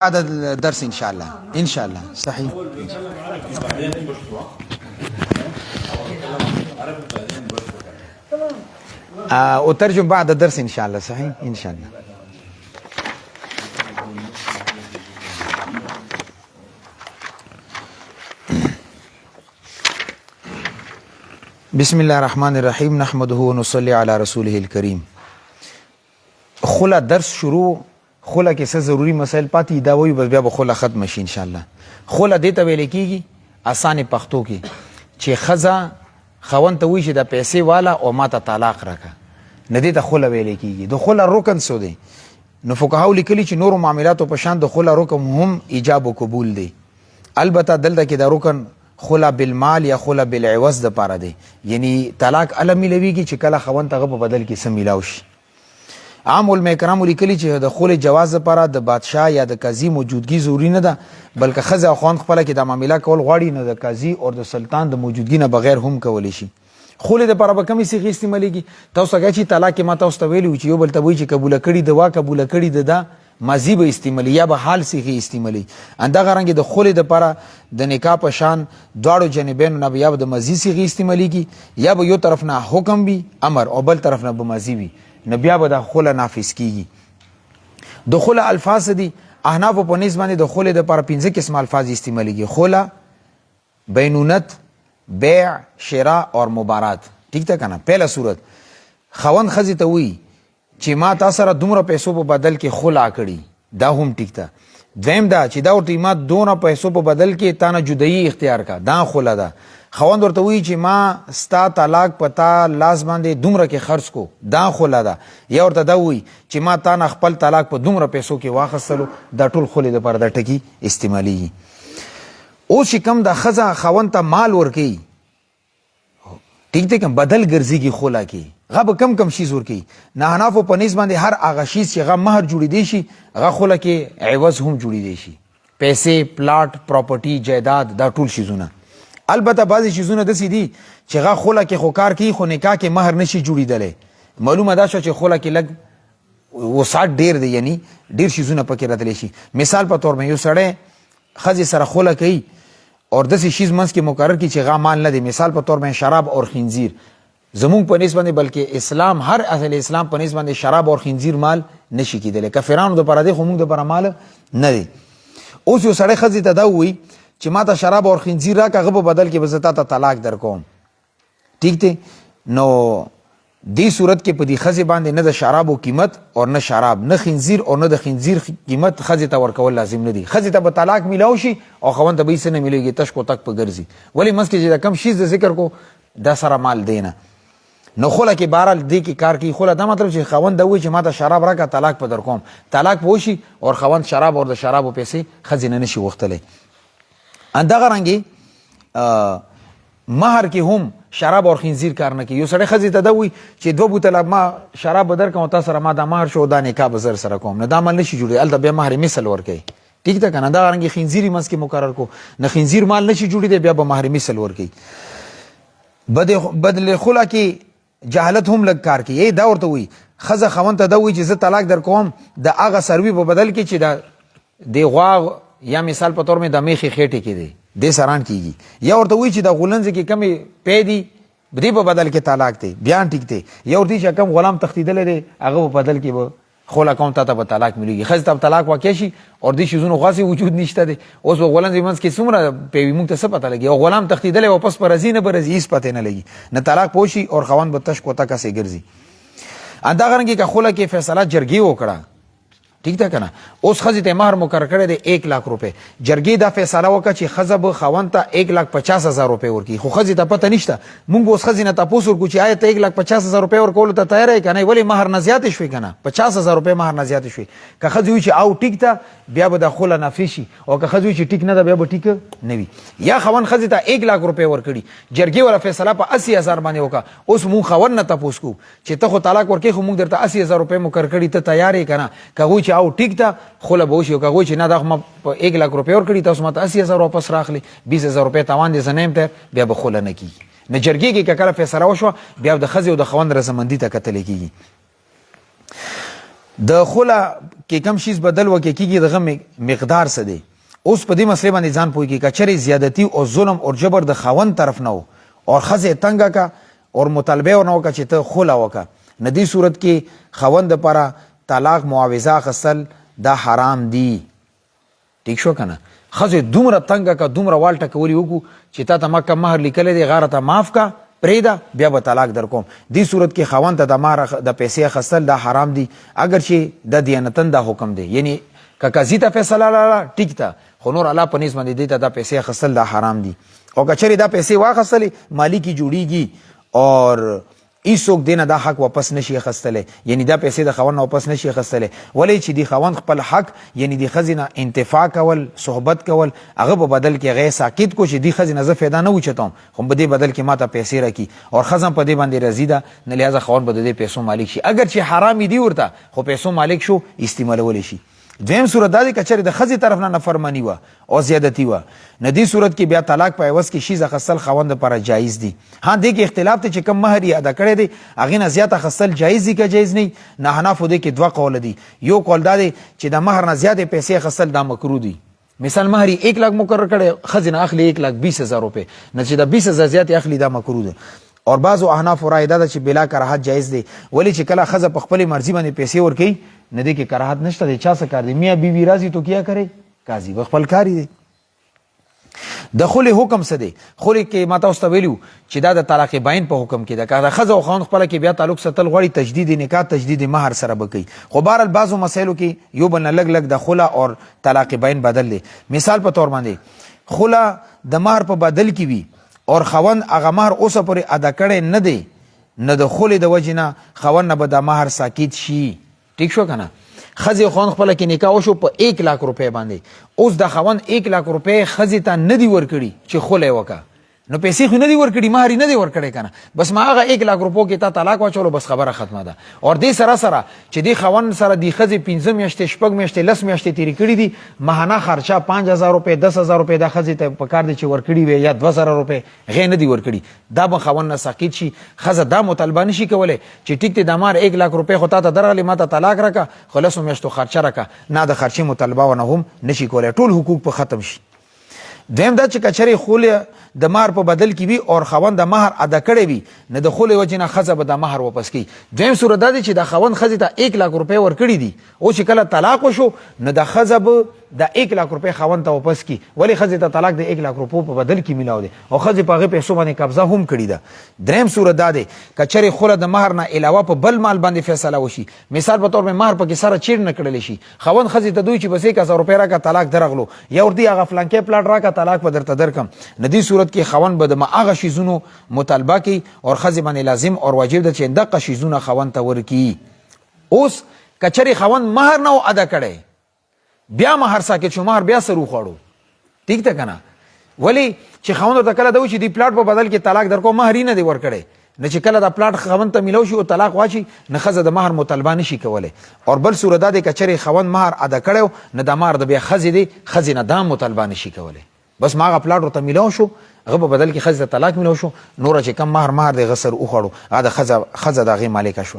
بعد الدرس ان شاء الله ان شاء الله صحيح. وترجم بعد الدرس ان شاء الله صحيح ان شاء الله. بسم الله الرحمن الرحیم نحمده ونصلي على رسوله الكريم. خلا درس شروع خلا کې څه ضروری مسائل پاتې دا وایو بس بیا به خلا ختم شي ان شاء الله. خلا دې ته ویل کېږي اسانه پښتو کې چې خزا خوند ته وایي چې د پیسې والا او ماته طلاق راکا نه دې ته خلا ویل کېږي. د خلا رکن څه دی؟ نو فقهاو لیکلي چې نورو معاملاتو په شان د خلا رکن هم ایجاب او قبول دی. البته دلته کې د رکن خلا بالمال یا خلا بالعوض د پاره دی، یعنی طلاق علم ملويږي چې کله خوند ته په بدل کې سم ملاوي شي. عام علماء کرام لیکلي چې د خل جواز لپاره د بادشاه یا د قاضي موجودګي ضروری نه ده، بلکې خزه او خوند خپل کې د معاملې کول غواړي نه د قاضي او د سلطان د موجودګي نه بغیر هم کولی شي. خل د لپاره به کمی سي استعماليږي. تاسو هغه چې طلاق ما تاسو ته ویلو چې یو بل ته وایي چې قبول کړي دوا قبول کړي د ماضی به استعمالي یا به حال سي استعمالي. انده غرانګي د خل د لپاره د نکاح په شان دواړو جانبینو نه بیا د ماضی سي استعماليږي یا به یو طرف نه حکم وي امر او بل طرف نه به ماضی وي، نو بیا به د خله نافذ کیږي. د خله الفاظ دي احناف په نسبت باندې د خله د پر 15 قسم الفاظ استعماليږي: خله، بینونت، بیع، شراء اور مبارات. ٹھیک تا کنه؟ پہلا صورت خوند خزی ته وی چې ما تاسو سره دومره پیسو په بدل کې خلا کړی، دا هم ټیک تا. دویم دا چې دا ورته ما دومره پیسو په بدل کې تا نه جدایی اختیار کا، دا خلا ده. خوند ورته وی چې ما ستا طلاق پتا لاس باندې دومره کې خرج کو، دا خلا ده. یا ورته دا وی چې ما تا نه خپل طلاق په دومره پیسو کې واخستلو، دا ټول خلې د پر د ټکی استعمالي. او چې کم د خزه خوند ته مال ورکی، ٹھیک ته کم بدل ګرځيږي خلا کې غب کم کم شي زور کی. نه حنافو په نسبت باندې هر هغه شی چې غ مہر جوړی دی شي غ خلا کې عوض هم جوړی دی شي، پیسې، پلاټ، پراپرټي، جائیداد، دا ټول شیزونه. البته بعضی شیزونه د سیدی چې غ خلا کې خو کار کوي خو نکاح کې مہر نشي جوړیدل. معلومه ده چې خلا کې لګ وسات ډیر دی، یعنی ډیر شیزونه پکې راتلی شي. مثال په تور مې یو سړی خزي سره خلا کوي اور دسی شیز منس کې مقرر کی چې غ مال نه دی. مثال په تور مې شراب اور خنزیر زمون په نسبت باندې بلکې اسلام هر اهل اسلام په نسبت باندې شراب او خنزیر مال نشي کېدل. کافرانو د پرده خو موږ د پر مال نه دی. اوس یو سړی خزي ته دا وی چې ما ته شراب او خنزیر راکغه په بدل کې بزتا ته طلاق در کوم، ٹھیک ته. نو دی صورت کې په دې خزي باندې نه د شراب او قیمت او نه شراب نه خنزیر او نه د خنزیر قیمت خزي ته ورکول لازم نه دی. خزي ته به طلاق ملاو شي او خوند ته به یې نه مليږي، تش کو تک په ګرځي. ولی مسکه چې دا کم شیز ذکر کو دا سره مال دینا. نو خلا کې بهرال دی کې کار کی خلا دا مطلب چې خوند دا وایي چې ما ته شراب راکا طلاق په در کوم، طلاق پوشي او خوند شراب او د شراب او پیسې خزینه نشي وختلې. اندغه رنګي مہر کې هم شراب او خنزیر کار نه کوي. یو سړی خزي ته دا وایي چې دو بوتل ما شراب بدر کوم تاسو سره ما د مہر شو دا نکاح بزر سره کوم، نه دا مال نشي جوړي ال د بیا مہر مثل ورکي. ٹھیک ده کنه؟ دا رنګي خنزيري مس کې مقرر کو نه خنزیر مال نشي جوړي دی بیا به مہر مثل ورکي. بدل خلا کې جهالت هم لګ کار کوي. دا ورته وي خزه خوند ته دا وي چې زه طلاق در کوم د هغه سروي په بدل کې چې د غوا یا مثال په تور مې د میخي خېټه کې دی د سران کیږي. یا ورته وي چې د غولنځ کې کمی پیدي بدی په بدل کې طلاق دی بیان ټیک دی. یا ورته چې کم غلام تختیدل دی هغه په بدل کې به خلا کوم ته په طلاق مليږي. خزه ته طلاق واقع شي او د شیزونو غاسي وجود نشته دی. اوس غولنځ منځ کې څومره په موږ ته څه پته لګي او غلام تختیدل او پس پر ازینه برزي هیڅ پته نه لګي، نه طلاق پوشي او خوان به تش کوتا کا سي ګرځي. اندا غرنګي کا خلا کې فیصله جرګي وکړه، ٹھیک ده کنه؟ اوس خزي ته مہر مقرر کړی دی 1 लाख روپے. جرګي دا فیصله وکړه چې خزه به خوان ته 1,50,000 روپے ورکي. خو خزي ته پته نشته. مونږ اوس خزي نه تاسو ورکو چې آیت 1,50,000 روپے ورکول ته تیار یې کنه؟ ولی مہر نه زیات شوي کنه؟ 50,000 روپے مہر نه زیات شوي. که خزي وي چې او ټیک ته بیا به د خلا نافذ شي، او که خزي وي چې ټیک نه ده بیا به ټیک نه وي. یا خوان خزي ته 1 लाख روپے ورکړي، جرګي ولا فیصله په 80,000 باندې وکړه. اوس مونږ خوان نه تاسو کو چې ته خو طلاق ورکې خو مونږ درته 80,000 روپے مقرر کړي ته تیار یې کنه؟ که وي چې او ټیک ته خلا به وشي او که چې نه دا ما 1 लाख روپے ورکړي تاسو ماته 80,000 واپس راخلي 20,000 روپے تاوان دي زنیم ته بیا به خلا نه کیږي. نه جرګي کې کله فیصله وشو بیا د خزي او د خوند رضامندي ته کتل کیږي. د خلا کې کم شیز بدل وکي کیږي دغه مقدار څه دی. اوس په دې مسله باندې ځان پوي کې کچري زیادتی او ظلم او جبر د خاوند طرف نه او خزه تنګه کا او مطالبه ونه وکړه چې ته خلا وکړه، نه دې صورت کې خاوند لپاره طلاق معاوضه اخیستل دا حرام دی. ٹھیک شو کنه؟ خزه دومره تنګه کا دومره والټه کولی وکړو چې تا ته مکه مہر لیکل دی غاره ته معاف کا پریدا بیا به طلاق در کوم. دې صورت کې خاوند ته د مہر د پیسې اخیستل دا حرام دی، اگر چې د دیانتن دا حکم دی، یعنی که قاضي ته فیصله لاله ټیک ته، خو نور الله پنځ باندې دی ته دا پیسې اخیستل دا حرام دی. او کچری دا پیسې واخیستلې مالی کی جوړیږي اور ایسوک دینه دا حق واپس نشي اخیستلې، یعنی دا پیسې د خاوند واپس نشي اخیستلې، ولی چې دی خاوند خپل حق یعنی دی خزینه انتفاع کول صحبت کول هغه په بدل کې غیر ساکت کو چې دی خزینه ز فایده نه وچتم، خو په دې بدل کې ماته پیسې راکی او خزم په دې باندې رضیدا نه لہذا خاوند به دې پیسو مالک شي، اگر چې حرامي دی ورته خو پیسو مالک شو استعمالول شي. دویم صورت دا دی کچری د خزي طرف نه نافرمانی و او زیادتی و، نه دی صورت کې بیا طلاق په عوض کې شیز اخستل خاوند لپاره جایز دی. ها دې کې اختلاف ته چې کم مہر یې ادا کړی دی هغه نه زیات اخستل جایز دی که جایز نه؟ نه حنفو دې کې دوه قول دي. یو قول دا دی چې د مہر نه زیات پیسې اخستل دا مکروه دی. مثال مہر 1 लाख مقرر کړي خزینه اخلي 1,20,000 روپے، نه چې د 20,000 زیات اخلي دا مکروه دی. اور بعضو احناف رائے دا چې بلا کراهت جایز دی، ولی چې کله خزه په خپل مرزي باندې پیسې ورکي نه دی کې کراهت نشته دی. چا څه کار دی؟ میاں بیوی راضی تو کیا کرے؟ قاضي خپل کاری دی. د خلع حکم څه دی؟ خلع کې ماته اوس ویلو چې دا د طلاق باین په حکم کې ده، که خزه او خاوند خپل کې بیا تعلق ساتل غواړي تجدید نکاح تجدید مہر سره بکی، خو بهرحال بعضو مسایلو کې یو بل نه لګ د خلع او طلاق باین بدل دی. مثال په تور باندې خلع د مہر په بدل کې وي اور خاوند هغه مہر اوسه پورې ادا کړي نه دی، نه د خلع د وجنه خاوند نه به د مہر ساکت شي. ٹھیک شو کنه؟ خزی خون خپل کې نکاح وشو په 1 लाख روپے باندې، اوس د خاوند 1 लाख روپے خزی ته نه دی ورکړي چې خلع وکا، نو پیسې خو نه دی ورکړي مہر نه دی ورکړي کنه، بس ما هغه 1 लाख روپو کې تا طلاق واچولو بس خبره ختمه ده. اور دې سره سره چې دی خاوند سره دی خزی 15 میاشتې 6 میاشتې 10 میاشتې تیری کړي دي، ماهانه خرچه 5000 روپے 10000 روپے د خزی ته په کار دي چې ورکړي وي یا 2000 روپے غیر نه دی ورکړي، دا به خاوند نه ساکت شي. خزه دا مطالبه نشي کولای چې ټیک ته د مہر 1 लाख روپے خو تا ته درغلی ما ته طلاق راکا خلاص میاشتو خرچه راکا، نه د خرچې مطالبه ونه هم نشي کولای، ټول حقوق په ختم شي. دیم دا چې کچری خلع د مہر په بدل کې وي او خاوند د مہر ادا کړی وي نه د خلع وجنه خزه به د مہر واپس کی. دویم صورت دا دی چې د خاوند خزه ته 1 लाख روپے ورکړي دي او چې کله طلاق وشو نه د خزه به د 1 लाख روپے خاوند ته واپس کی، ولی خزه ته طلاق د 1 लाख روپو په بدل کې ملاو دي او خزه په هغه پیسو باندې قبضه هم کړی ده. دریم صورت دا دی کچری خلع د مہر نه علاوه په بل مال باندې فیصله وشي، مثال په تور مہر په کې سره چیر نه کړل شي، خاوند خزه ته دوی چې بس 1000 روپے راکا طلاق درغلو یا ور دي هغه فلانکې پلاټ راکا طلاق به درته درکم، نه دې صورت کې خاوند به د هغه شیزونو مطالبه کوي او خزه باندې لازم او واجب ده چې دغه شیزونه خاوند ته ورکی. اوس کچری خاوند مہر نه ادا کړي بیا مہر ساکت شو، مہر بیا سرو خوړو، ٹھیک ته کنه؟ ولی چې خاوند ته کله دوی چې دی پلاټ په بدل کې طلاق درکو مہر نه دی ورکړي، نه چې کله د پلاټ خاوند ته ملو شي او طلاق واچي نه خزه د مہر مطالبه نشي کولای. اور بل صورت دا دی کچری خاوند مہر ادا کړو نه د مہر د بیا خزه دی خزه نه د مطالبه نشي کولای، بس ماغه پلاټ ورته ملو شو هغه په بدل کې خزه طلاق ملو شو، نور چې کم مہر د غسر او خړو هغه خزه دغه مالک شو.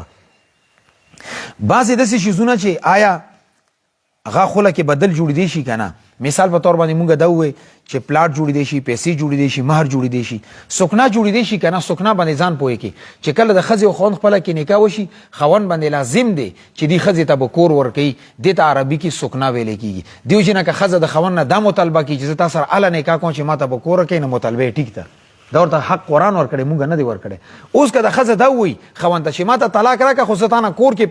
بعضې داسې شیزونه چې آیا هغه خلع کې بدل جوړ دی شي کنه؟ مثال په تور باندې مونږ دا وې چې پلاټ جوړ دی شي، پیسې جوړ دی شي، مہر جوړ دی شي، سکنا جوړ دی شي کنه؟ سکنا باندې ځان پوي کی چې کله د خزي او خون خپل کې نکاح وشي خاوند باندې لازم دی چې دی خزي ته بکور ورکي، د ته عربي کې سکنا ویل کیږي. دیو جنا که خزه د خاوند نه د مطالبه کی چې تاسو سره اعلی نکاح کوم چې ماته بکور کې نه مطالبه ټیک ده، دا ورته حق قرآن ورکړي مونږ نه دی ورکړي. اوس که د خزه دا وي خاوند ته چې ماته طلاق راکا خو ستانه کور کې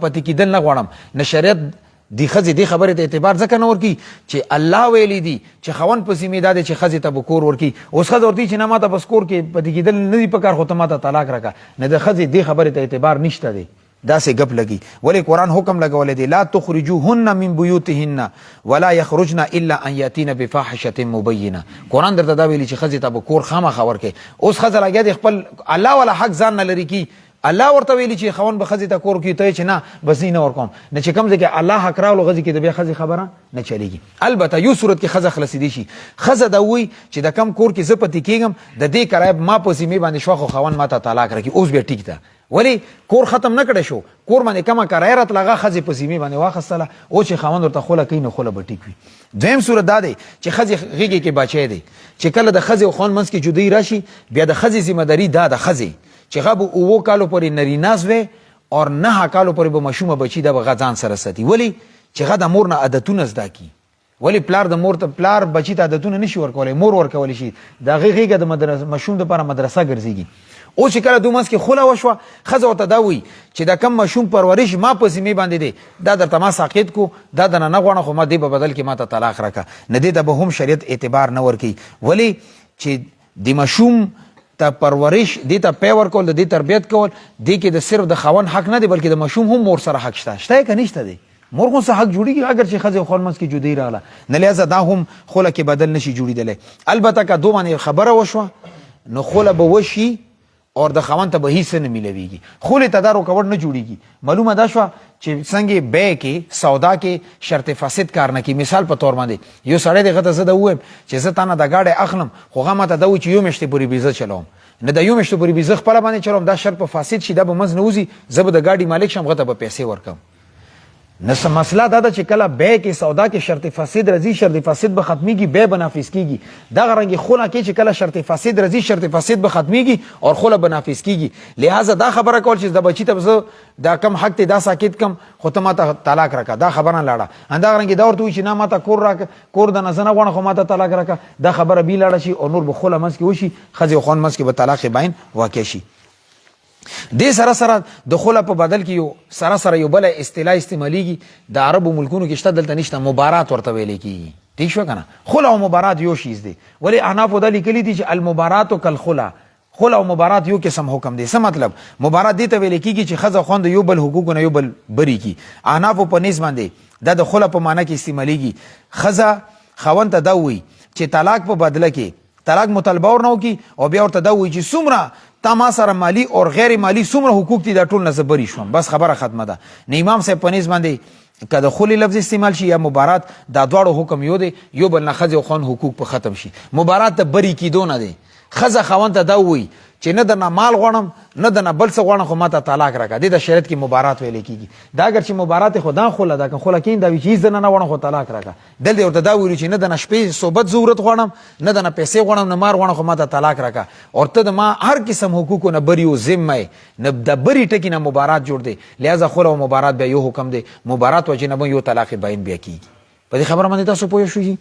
پتی کېدل نه غواړم، نه شریعت دی خزه دی خبره ته اعتبار ځکه نه ورکی چې الله ویلی دی چې خاوند په ذمہ دار چې خزه ته بکور ورکی. اوس خزه ورته چې نه ماته بس کور کې پتی کېدل نه دی پکار خو ته ماته طلاق راکا، نه د خزه دی خبره ته اعتبار نشته دی، دا سه غپ لګي. ولی قرآن حکم لګولې دی لا تخرجوهن من بيوتهن ولا يخرجن الا ان ياتين بفاحشه مبينه. قرآن درته دا ویلی چې خزه ته بکور خامخا ورکی. اوس خزه لګیا دی خپل الله ولا حق ځان نه لري کی، الله ورته ویلی چې خاوند به خزه ته کور کې ته چې نه بس نه ور کوم، نه چې کوم ځکه الله حق راولو غزي کې د بیا خزه خبره نه چلیږي. البته یو صورت کې خزه خلاص دي شي، خزه دا وی چې د کم کور کې زپتی کېږم د دې کرایب ما په سیمه باندې شوخ خاوند ماته طلاق راکې، اوس به ټیک ده، ولی کور ختم نه کړی شو، کور باندې کمه کرایه راتله، هغه ښځې په ذمې باندې واخیستله، او چې خاوند ورته خوله کوي نو خوله به ټیک وي. دویم صورت دا دی چې ښځې غېږې کې بچی دی، چې کله د ښځې او خاوند منځ کې جدایي راشي، بیا د ښځې ذمهداري دا د ښځې چې هغه به 7 کالو پورې نرینه زوی او 9 کالو پورې به ماشومه بچي دا به هغه ځان سره ساتي. ولې چې هغه د مور نه عادتونه زده کړي. ولی پلار د مور ته پلار بچی ته عادتونه نشي ورکولی، مور ورکولی شي، د هغې غېږه د ماشوم دپاره مدرسه ګرځېږي. اوس چې کله دوی منځ کې خوله وشوه، ښځه ورته دا وایي چې دا کم ماشوم پرورش ما په ذمې باندې دی، دا درته ما ساقط کو، دا دنه نه غواړم، خو ما دې په بدل کې ما ته طلاق راکړه. نه دې ته به هم شریعت اعتبار نه ورکوي. ولې چې د ماشوم ته پرورش، دې ته پی ورکول، د دې تربیت کول، دې کې د صرف د خاوند حق نه دی، بلکې د ماشوم هم مور سره حق شته. شته که نشته دی؟ مور خو څه حق جوړېږي اگر چې ښځې او خاوند منځ کې جدایي راغله، نه لهذا دا هم خوله کې بدل نشي جوړېدلی. البته که دو باندې خبره وشوه نو خوله به وشي او د خاوند ته به هیڅ نه میلویږي. خولې ته دا رکاوټ نه جوړېږي. معلومه دا شوه چې څنګه بیع کې سودا کې شرط فاسد کار نه کوي. مثال په طور باندې یو سړی دغه ته زه دا ووایم چې زه تا نه دا ګاډی اخلم، خو هغه ماته دا وایي چې 1 میاشتې پورې به زه چلوم، نه د 1 میاشتې پورې به زه خپله باندې چلوم، دا شرط په فاسد شي، دا به منځ نه وځي، زه به د ګاډي مالک شم، هغه ته به پیسې ورکړم. نو مسله دا ده چې کله بیع کې سودا کې شرط فاسد راځي، شرط فاسد به ختمیږي، بیع به نافذ کیږي. دغه رنګې خوله کې چې کله شرط فاسد راځي، شرط فاسد به ختمیږي او خوله به نافذ کیږي. لہذا دا خبره کول چې د بچی ته زه دا کم حق ته دا ساکت کم، خو ته ماته طلاق راکړه، دا خبره نه لاړه. همدغه رنګې دا ورته وایي چې نه ماته کور راکړه، کور د نه زه نه غواړم، خو ماته طلاق راکړه، دا خبره بې لاړه شي او نور به خوله منځ کې وشي، ښځې او خاوند منځ کې به طلاق باین واقع شي. دې سره سره د خوله په بدل کې یو سره یو بله اصطلاح استعمالیږي، د عربو ملکونو کې شته، دلته نشته، مبارات ورته ویلی کېږي. ٹھیک شو که نه؟ خوله او مبارات یو شیز دی. ولې احنافو دا لیکلي دي چې المبارات کالخله، خوله او مبارات یو قسم حکم دی. څه مطلب؟ مبارات دې ته ویلی کېږي چې ښځه خوند یو بل حقوقو نه یو بل بري کي. احنافو په نسبت باندې دا د خوله په معنی کې استعمالیږي. ښځه خاوند ته دا وایي چې طلاق په بدله کې طلاق مطالبه ورنه وکړي او بیا ورته دا وایي چې څومره تا ما سره مالی او غیر مالی څومره حقوق دي دا ټول نه زه بري شوم، بس خبره ختمه ده. نه امام صاحب په نسبت باندې که د خولې لفظ استعمال شي یا مبارات، دا دواړو حکم یو دی، یو بل نه ښځې او خاوند حقوق په ختم شي. مبارات ته بري کېدو نه دی. ښځه خاوند ته دا وایي چې نه د نه مال غواړم نه د نه بل څه غواړم، خو ما ته طلاق راکړه. دې د شریعت کې مبارات ویلی کېږي. دا اگر چې مبارات خو دا خوله ده، که خوله کېن دا وي چې هېڅ د نه غواړم خو طلاق راکړه. دلته ورته دا ویلي چې نه د نه شپې صحبت ضرورت غواړم، نه د نه پیسې غواړم، نه مار غواړم، خو ما ته طلاق راکړه. او ته د ما هر قسم حقوقو نه بري او ذمه یې، نه د بري ټکي نه مبارات جوړ دی. لہذا خوله او مبارات بیا یو حکم دی. مبارات وجې نه به یو طلاق باین بیا کېږي. په دې خبره باندې تاسو پوه شوئ؟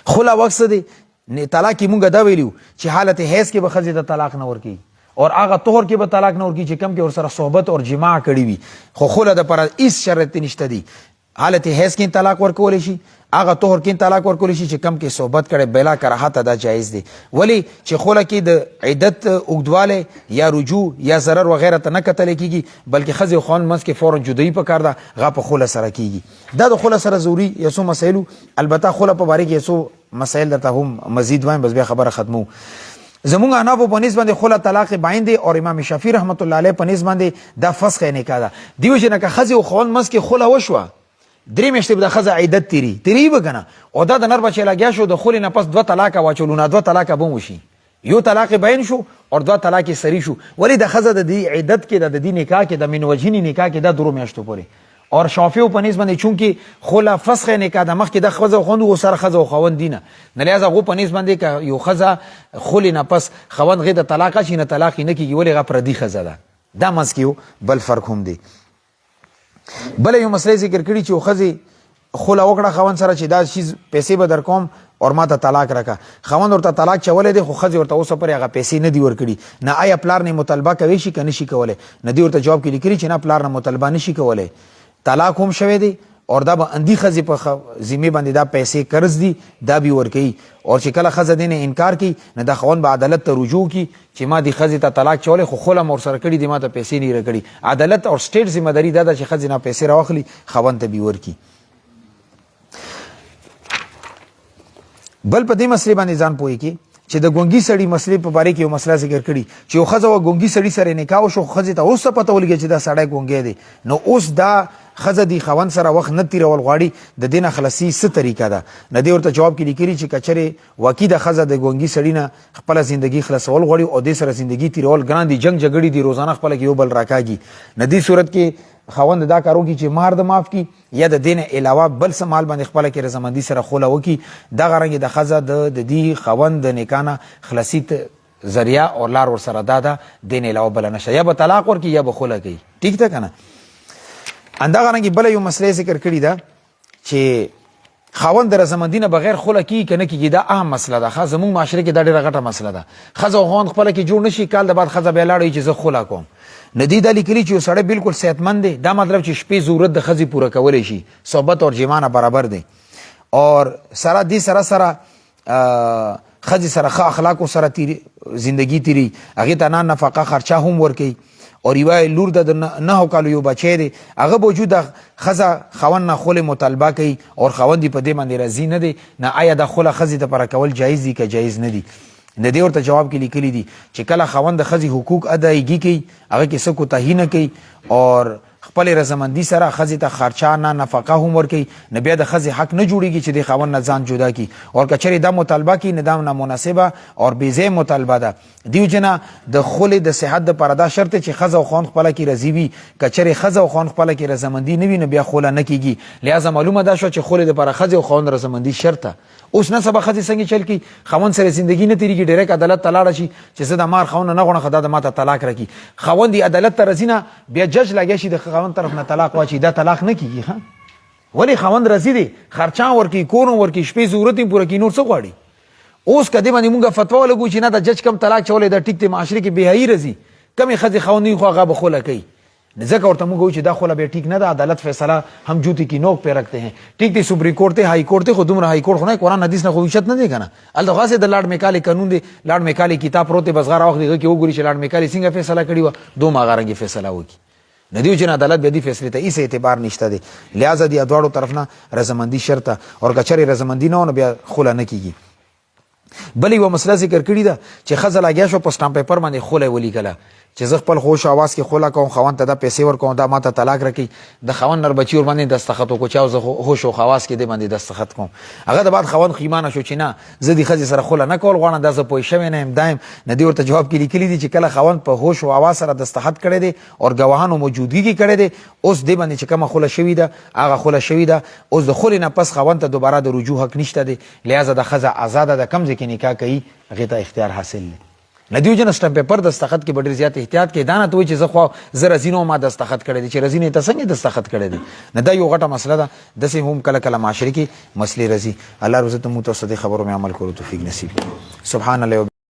خوله وخت څه دی؟ طلاق کې مونږ دا ویلو چې حالت حیض کې به ښځې ته طلاق نه ورکوي، اور هغه طهر کې به طلاق نه ورکوي چې کم کې ورسره صحبت اور جماع کړي وي. خو خوله دپاره هېڅ شرط نشته دی. حالت حیض کې طلاق ورکولی شي، هغه طهر کې طلاق ورکولی شي چې کم کې صحبت کړي بلا کراهت دا جایز دی. ولی چې خوله کې د عدت اوږدوالی یا رجوع یا ضرر وغیره ته نه کتلی کېږي، بلکې ښځې او خاوند منځ کې فورا جدایي پکار ده، هغه په خوله سره کېږي. دا د خوله سره ضروري یو څو مسایلو. البته خوله په باره کې یو څو مسایل درته هم مزید وایم، بس بیا خبره ختمو. زمونږ احنافو په نسبت باندې خوله طلاق باین دی، او امام شافعي رحمت الله علیه په نسبت باندې دا فسخ نکاح ده. دې وجې نه که ښځې او خاوند منځ کې خوله وشوه، 3 میاشتې به د ښځه عدت تیری به که نه، او دا د نر بچی لګیا شو، د خولې نه پس 2 طلاقه واچولو، نه 2 طلاقه به وشي، یو طلاق باین شو او 2 طلاق سری شو. ولی د ښځه د دې عدت کې د دې نکاح کې د من وجهین نکاح کې دا 2 میاشتو پورې. اور شافعي په نسبت باندې چونکې خوله فسخ نکاح د مخکې د ښځه او خاوند و سره ښځه او خاوند دي نه، لهذا هغو په نسبت باندې که یو ښځه خولې نه پس خاوند هغې ته طلاقه شي، نه طلاق یې نه کېږي، ولې هغه پردي ښځه ده. دا منځ کې یو بل فرق هم دی. بله یو مسله ذکر کړي چې یو ښځې خوله وکړه خاوند سره چې دا چیز پیسې به در کوم اور ما ته طلاق راکړه. خاوند ورته طلاق چولی دی، خو ښځې ورته اوسه پورې هغه پیسې نه دي ورکړي. نه آیا پلار نه مطالبه کوي شي که نه شي کولی؟ نه دې ورته جواب کې لیکلي چې نه پلار نه مطالبه نه شي کولی. طلاق هم شوی دی اور دا به اندي ښځې په ذمې باندې دا پیسې قرض دي، دا به ورکوي. اور چې کله ښځه دې نه انکار کوي، نه دا خاوند به عدالت ته رجوع کړي چې ما دې ښځې ته طلاق چولی، خو خوله مې ورسره کړي دي، ما ته پیسې نه یې راکړي. عدالت اور سټیټ ذمه داري دا ده چې ښځې نه پیسې راواخلي، خاوند ته به ورکړي. بل په دې مسلې باندې ځان پوهې کې چې د ګونګي سړی مسلې په باره کې یو مسله ذکر کړي چې یو ښځه و ګونګي سړي سره نکاح وشو، ښځې ته اوس څه پته ولګي چې دا سړی ګونګی دی، نو اوس دا ښځه دی خاوند سره وخت نه تېرول غواړي، د دې نه خلاصي څه طریقه ده؟ نه دې ورته جواب کې لیکلي چې که چېرې واقعي د ښځه د ګونګي سړي نه خپله زندګي خلاصول غواړي او دې سره زندګي تېرول ګران دي، جنګ جګړې دي، روزانه خپله کې یو بل راکاږي، نه دې صورت کې خاوند دا کار وکړي چې مهر د معاف کړي یا د دې نه علاوه بل څه مال باندې خپله کې رضامندي سره خوله وکړي. دغه رنګې د ښځه د دې خاوند د نکاح نه خلاصي ذریعه او لار ورسره دا ده، دې نه علاوه بله نشته، یا به طلاق ورکړي یا به خوله کوي. ټیک ده که نه؟ همدغه رنګې بله یو مسله ذکر کړې ده چې خاوند د رضامندي نه بغیر خوله کیږي که نه کیږي، دا اهم مسله ده. زموږ معاشره کې دا ډېره غټه مسله ده. ښځه او خاوند خپله کې جوړ نه شي، کال د بعد ښځه بیا لاړه چې زه خوله کوم. نه دې دا لیکلي چې یو سړی بالکل صحتمند دی، دا مطلب چې شپې ضرورت د ښځې پوره کولی شي، صحبت اور جماع نه برابر دی، اور سره دې سره ښځې سره ښه اخلاقو سره زندګي تیری، هغې ته نه نفقه خرچه هم ورکوي، اور یوه لور د 9 کالو یو بچی دی، هغه باوجود ښځه خاوند نه خولې مطالبه کوي اور خاوند یې په دې باندې راضي نه دی، نه آیا دا خوله ښځې دپاره کول جایز دي که جایز نه دي؟ د دې ورته جواب کې لیکلي دي چې کله خاوند د ښځې حقوق ادایګي کوي، هغه کې څه کوتاهي نه کوي اور خپل رضامندي سره ښځې ته خرچه نه نفقه هم ورکوي، نه بیا د ښځې حق نه جوړېږي چې د خاوند نه ځان جدا کړي، اور که چېرې دا مطالبه کوي نه دا نامناسبه اور بېځایه مطالبه ده. دې وجې د خولې د صحت دپاره دا شرط دی چې ښځه او خاوند خپله کې راضي وي، که چېرې ښځه او خاوند خپله کې رضامندي نه وي نو بیا خوله نه کېږي. لہذا معلومه دا شوه چې خولې دپاره ښځې او خاوند رضامندي شرط ده. اوس نه سبا ښځې څنګه چل کوي، خاوند سره زندګي نه تېرېږي، ډیرک عدالت ته لاړه شي چې زه د مار خاوند نه غواړم، دا د ما ته طلاق راکړي، خاوند یې عدالت ته راځي نه، بیا جج لګیا شي د خاوند طرف نه طلاق واچي، دا طلاق نه کېږي. ښه ولې خاوند راضي دی، خرچه ورکړي، کور هم ورکړي، شپې ضرورت یې پوره کړي، نور څه غواړي؟ اوس که دې باندې مونږ فتوا ولګو چې نه د جج کم طلاق چولی دا ټیک دی، معاشرې کې بېحیایي راځي، کمې ښځې خاوند نه وي خو هغه به خوله کوي، ځکه ورته موږ وایو چې دا خوله بیا ټیک نه ده، عدالت فیصله هم جوتی کی نوک پہ رکھتے ہیں. ٹھیک دی سپریم کورٹ تے ہائی کورٹ تے خود دومره ہائی کورٹ خو نه قرآن حدیث نه خو وشت نه دی کنه، الته خاصه د لاړ میکالي قانون دی، لاړ میکالي کتاب پروت بس غره وخت دی کې وګوري چې لاړ میکالي څنګه فیصله کړی و، دوه غارنګي فیصله وکي ندیو چې عدالت به دې فیصله ته هیڅ اعتبار نشته دی. لہذا دی ادوړو طرف نه رضامندی شرط او کچري رضامندی نه بیا خوله نه کیږي. بلې و مسله ذکر کړی ده چې خزل اگیا شو په سټامپ پیپر باندې خوله ولي کله چې زه خپل خوش आवाज کې خوله کوم، خوان ته د پیسې ور کوم، دا ماته طلاق راکې، د خوان نر بچی ور باندې دستخط کو چاو زه خوش او خواص کې د باندې دستخط کوم، هغه د بعد خوان خیمانه شو چې نه زه د خزي سره خوله نه کول غواړم، دا زه پوه شوی نه ام دایم نه دی ورته جواب کې لیکلی دي چې کله خوان په هوش او आवाज سره دستخط کړي دي او گواهانو موجودګي کې کړي دي، اوس دی باندې چې کومه خوله شوی ده هغه خوله شوی ده، اوس د خولې نه پس خوان ته دوباره د رجوع حق نشته دی. لہذا د خزه آزاده د کم ځکه نکاح کوي هغه ته اختیار حاصل دی. ندیو جن سټامپ پیپر دستخط کې ډېر زیات احتیاط کې دانه توي چې زه خو زه رزینو ما دستخط کړی دي چې رزینې ته څنګه دستخط کړی دي، نه دا یو غټه مسله ده، د سه هم کله کله معاشري کې مسلې رزي. الله رزق مو ته صدې خبرو مې عمل کولو توفیق نصیب. سبحان الله.